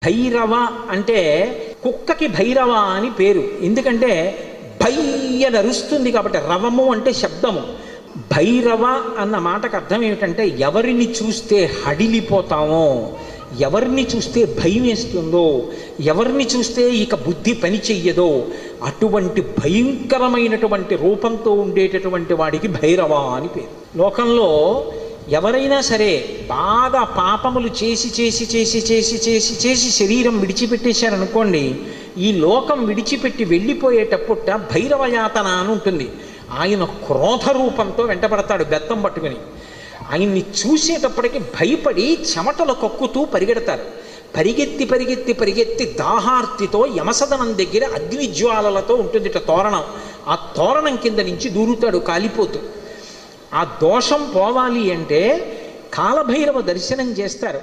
భైరవ అంటే కుక్కకి భైరవ అని పేరు. ఎందుకంటే భయ్య నరుస్తుంది కాబట్టి. రవము అంటే శబ్దము. భైరవ అన్న మాటకు అర్థం ఏమిటంటే ఎవరిని చూస్తే హడిలిపోతామో, ఎవరిని చూస్తే భయం వేస్తుందో, ఎవరిని చూస్తే ఇక బుద్ధి పని చెయ్యదో అటువంటి భయంకరమైనటువంటి రూపంతో ఉండేటటువంటి వాడికి భైరవ అని పేరు. లోకంలో ఎవరైనా సరే బాగా పాపములు చేసి చేసి చేసి చేసి చేసి చేసి శరీరం విడిచిపెట్టేశారనుకోండి, ఈ లోకం విడిచిపెట్టి వెళ్ళిపోయేటప్పుట భైరవయాతన అని ఉంటుంది. ఆయన క్రోధ రూపంతో వెంటబడతాడు బెత్తం పట్టుకుని. ఆయన్ని చూసేటప్పటికి భయపడి చెమటలు కక్కుతూ పరిగెడతారు. పరిగెత్తి పరిగెత్తి పరిగెత్తి దాహార్తితో యమసదనం దగ్గర అగ్నిజ్వాలలతో ఉంటుంది తోరణం. ఆ తోరణం కింద నుంచి దూరుతాడు కాలిపోతూ. ఆ దోషం పోవాలి అంటే కాలభైరవ దర్శనం చేస్తారు.